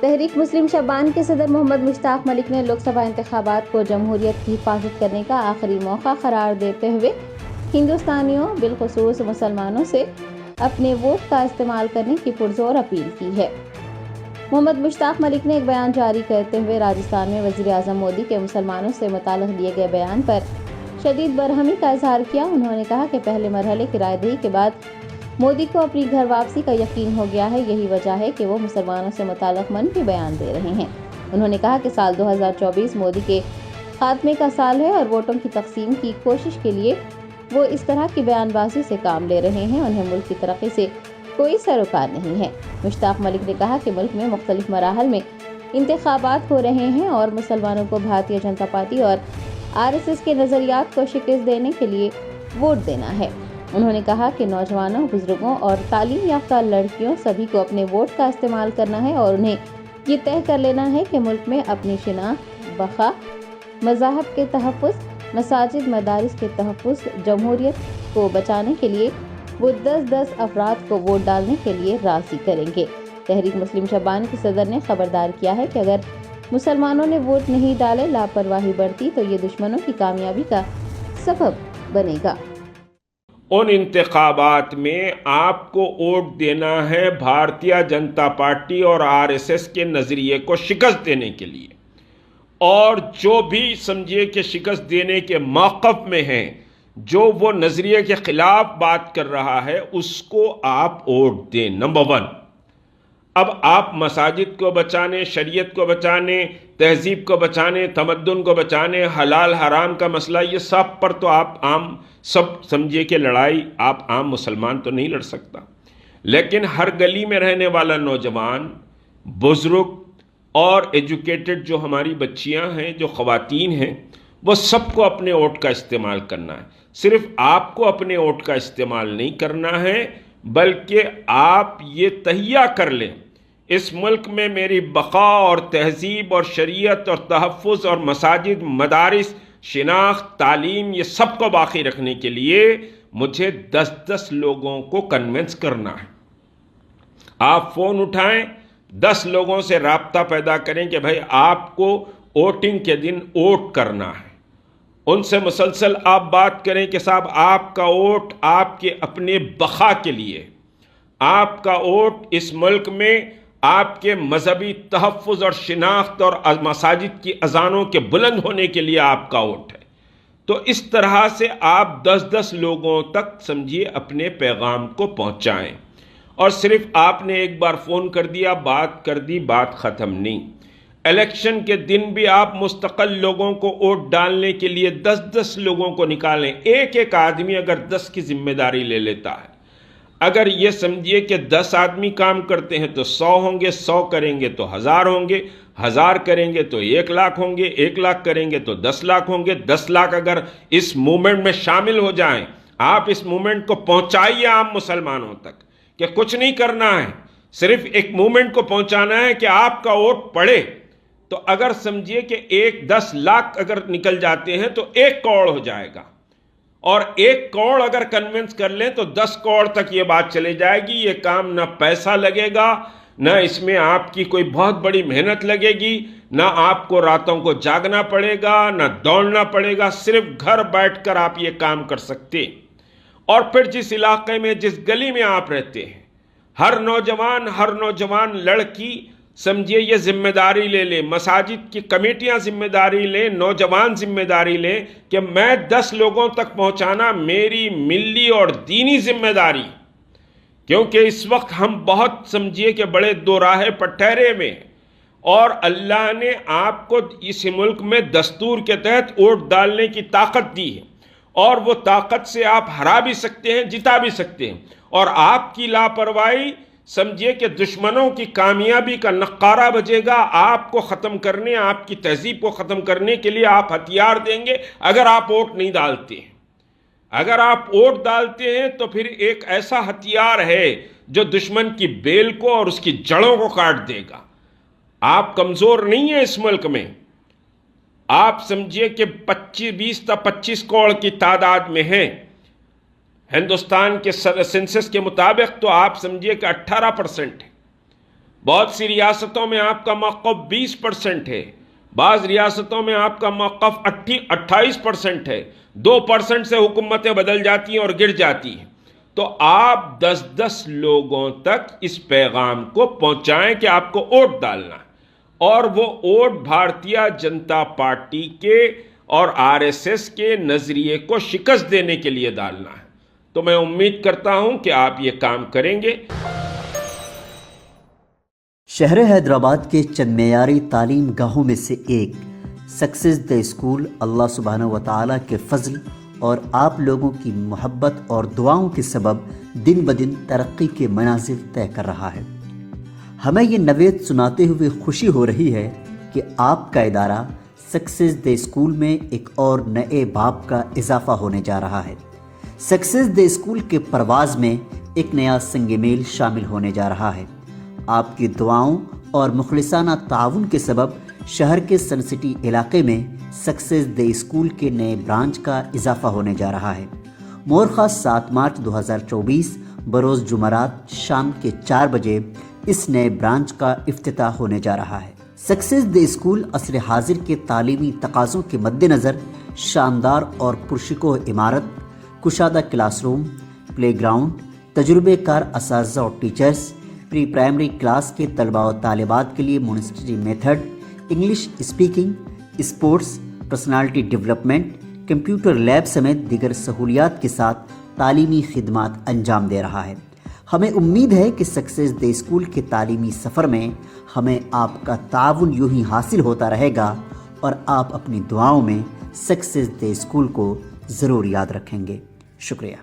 تحریک مسلم شبان کے صدر محمد مشتاق ملک نے لوک سبھا انتخابات کو جمہوریت کی حفاظت کرنے کا آخری موقع قرار دیتے ہوئے ہندوستانیوں بالخصوص مسلمانوں سے اپنے ووٹ کا استعمال کرنے کی پرزور اپیل کی ہے۔ محمد مشتاق ملک نے ایک بیان جاری کرتے ہوئے راجستھان میں وزیر اعظم مودی کے مسلمانوں سے متعلق دیے گئے بیان پر شدید برہمی کا اظہار کیا۔ انہوں نے کہا کہ پہلے مرحلے کی رائے دہی کے بعد مودی کو اپنی گھر واپسی کا یقین ہو گیا ہے، یہی وجہ ہے کہ وہ مسلمانوں سے متعلق منفی بیان دے رہے ہیں۔ انہوں نے کہا کہ سال 2024 مودی کے خاتمے کا سال ہے اور ووٹوں کی تقسیم کی کوشش کے لیے وہ اس طرح کی بیان بازی سے کام لے رہے ہیں، انہیں ملک کی ترقی سے کوئی سروکار نہیں ہے۔ مشتاق ملک نے کہا کہ ملک میں مختلف مراحل میں انتخابات ہو رہے ہیں اور مسلمانوں کو بھارتیہ جنتا پارٹی اور RSS کے نظریات کو شکست دینے کے لیے ووٹ دینا ہے۔ انہوں نے کہا کہ نوجوانوں، بزرگوں اور تعلیم یافتہ لڑکیوں سبھی کو اپنے ووٹ کا استعمال کرنا ہے اور انہیں یہ طے کر لینا ہے کہ ملک میں اپنی شناخت، بقا، مذاہب کے تحفظ، مساجد، مدارس کے تحفظ، جمہوریت کو بچانے کے لیے وہ 10 افراد کو ووٹ ڈالنے کے لیے راضی کریں گے۔ تحریک مسلم شبان کے صدر نے خبردار کیا ہے کہ اگر مسلمانوں نے ووٹ نہیں ڈالے، لاپرواہی برتی تو یہ دشمنوں کی کامیابی کا سبب بنے گا۔ ان انتخابات میں آپ کو ووٹ دینا ہے بھارتیہ جنتا پارٹی اور RSS کے نظریے کو شکست دینے کے لیے، اور جو بھی سمجھیے کہ شکست دینے کے موقف میں ہیں، جو وہ نظریے کے خلاف بات کر رہا ہے، اس کو آپ ووٹ دیں۔ نمبر 1، اب آپ مساجد کو بچانے، شریعت کو بچانے، تہذیب کو بچانے، تمدن کو بچانے، حلال حرام کا مسئلہ، یہ سب پر تو آپ عام سب سمجھیے کہ لڑائی آپ عام مسلمان تو نہیں لڑ سکتا، لیکن ہر گلی میں رہنے والا نوجوان، بزرگ اور ایجوکیٹڈ جو ہماری بچیاں ہیں، جو خواتین ہیں، وہ سب کو اپنے ووٹ کا استعمال کرنا ہے۔ صرف آپ کو اپنے ووٹ کا استعمال نہیں کرنا ہے، بلکہ آپ یہ تہیہ کر لیں، اس ملک میں میری بقا اور تہذیب اور شریعت اور تحفظ اور مساجد، مدارس، شناخت، تعلیم، یہ سب کو باقی رکھنے کے لیے مجھے 10 لوگوں کو کنونس کرنا ہے۔ آپ فون اٹھائیں، 10 لوگوں سے رابطہ پیدا کریں کہ بھائی آپ کو ووٹنگ کے دن ووٹ کرنا ہے۔ ان سے مسلسل آپ بات کریں کہ صاحب آپ کا ووٹ آپ کے اپنے بقا کے لیے، آپ کا ووٹ اس ملک میں آپ کے مذہبی تحفظ اور شناخت اور مساجد کی اذانوں کے بلند ہونے کے لیے آپ کا ووٹ ہے۔ تو اس طرح سے آپ 10 لوگوں تک سمجھیے اپنے پیغام کو پہنچائیں، اور صرف آپ نے ایک بار فون کر دیا، بات کر دی، بات ختم نہیں۔ الیکشن کے دن بھی آپ مستقل لوگوں کو ووٹ ڈالنے کے لیے 10 لوگوں کو نکالیں۔ ایک آدمی اگر 10 کی ذمہ داری لے لیتا ہے، اگر یہ سمجھیے کہ 10 آدمی کام کرتے ہیں تو 100 ہوں گے، 100 کریں گے تو 1000 ہوں گے، 1000 کریں گے تو 1 لاکھ ہوں گے، 1 لاکھ کریں گے تو 10 لاکھ ہوں گے، 10 لاکھ اگر اس موومنٹ میں شامل ہو جائیں۔ آپ اس موومنٹ کو پہنچائیے عام مسلمانوں تک کہ کچھ نہیں کرنا ہے، صرف ایک موومنٹ کو پہنچانا ہے کہ آپ کا ووٹ پڑے۔ تو اگر سمجھیے کہ 10 لاکھ اگر نکل جاتے ہیں تو 1 کروڑ ہو جائے گا، اور 1 کروڑ اگر کنونس کر لیں تو 10 کروڑ تک یہ بات چلے جائے گی۔ یہ کام نہ پیسہ لگے گا، نہ اس میں آپ کی کوئی بہت بڑی محنت لگے گی، نہ آپ کو راتوں کو جاگنا پڑے گا، نہ دوڑنا پڑے گا، صرف گھر بیٹھ کر آپ یہ کام کر سکتے۔ اور پھر جس علاقے میں، جس گلی میں آپ رہتے ہیں، ہر نوجوان لڑکی سمجھیے یہ ذمہ داری لے لے، مساجد کی کمیٹیاں ذمہ داری لیں، نوجوان ذمہ داری لیں کہ میں 10 لوگوں تک پہنچانا میری ملی اور دینی ذمہ داری، کیونکہ اس وقت ہم بہت سمجھیے کہ بڑے دو راہے پٹھہرے میں، اور اللہ نے آپ کو اس ملک میں دستور کے تحت ووٹ ڈالنے کی طاقت دی ہے، اور وہ طاقت سے آپ ہرا بھی سکتے ہیں، جتا بھی سکتے ہیں، اور آپ کی لاپرواہی سمجھیے کہ دشمنوں کی کامیابی کا نقارہ بجے گا۔ آپ کو ختم کرنے، آپ کی تہذیب کو ختم کرنے کے لیے آپ ہتھیار دیں گے اگر آپ ووٹ نہیں ڈالتے ہیں۔ اگر آپ ووٹ ڈالتے ہیں تو پھر ایک ایسا ہتھیار ہے جو دشمن کی بیل کو اور اس کی جڑوں کو کاٹ دے گا۔ آپ کمزور نہیں ہیں اس ملک میں، آپ سمجھیے کہ 20 تا 25 کروڑ کی تعداد میں ہیں۔ ہندوستان کے سینسس کے مطابق تو آپ سمجھیے کہ 18% ہے، بہت سی ریاستوں میں آپ کا موقف 20% ہے، بعض ریاستوں میں آپ کا موقف 28% ہے، 2% سے حکومتیں بدل جاتی ہیں اور گر جاتی ہیں۔ تو آپ 10 لوگوں تک اس پیغام کو پہنچائیں کہ آپ کو ووٹ ڈالنا ہے، اور وہ ووٹ بھارتیہ جنتا پارٹی کے اور RSS کے نظریے کو شکست دینے کے لیے ڈالنا ہے۔ تو میں امید کرتا ہوں کہ آپ یہ کام کریں گے۔ شہر حیدرآباد کے چند معیاری تعلیم گاہوں میں سے ایک سکسیس دی اسکول اللہ سبحانہ و تعالیٰ کے فضل اور آپ لوگوں کی محبت اور دعاؤں کے سبب دن بدن ترقی کے منازل طے کر رہا ہے۔ ہمیں یہ نوید سناتے ہوئے خوشی ہو رہی ہے کہ آپ کا ادارہ سکسیس دی اسکول میں ایک اور نئے باب کا اضافہ ہونے جا رہا ہے۔ سکسیس دی اسکول کے پرواز میں ایک نیا سنگ میل شامل ہونے جا رہا ہے۔ آپ کی دعاؤں اور مخلصانہ تعاون کے سبب شہر کے سن سٹی علاقے میں سکسیس دی اسکول کے نئے برانچ کا اضافہ ہونے جا رہا ہے۔ مورخہ 7 مارچ 2024 بروز جمعرات شام کے 4 بجے اس نئے برانچ کا افتتاح ہونے جا رہا ہے۔ سکسیس دی اسکول عصر حاضر کے تعلیمی تقاضوں کے مد نظر شاندار اور پرشکوہ عمارت، کشادہ کلاس روم، پلے گراؤنڈ، تجربے کار اساتذہ اور ٹیچرز، پری پرائمری کلاس کے طلباء و طالبات کے لیے Montessori method, English speaking, sports, personality development, computer lab سمیت دیگر سہولیات کے ساتھ تعلیمی خدمات انجام دے رہا ہے۔ ہمیں امید ہے کہ سکسیس دی اسکول کے تعلیمی سفر میں ہمیں آپ کا تعاون یوں ہی حاصل ہوتا رہے گا اور آپ اپنی دعاؤں میں سکسیس دی اسکول کو ضرور یاد رکھیں گے۔ شکریہ۔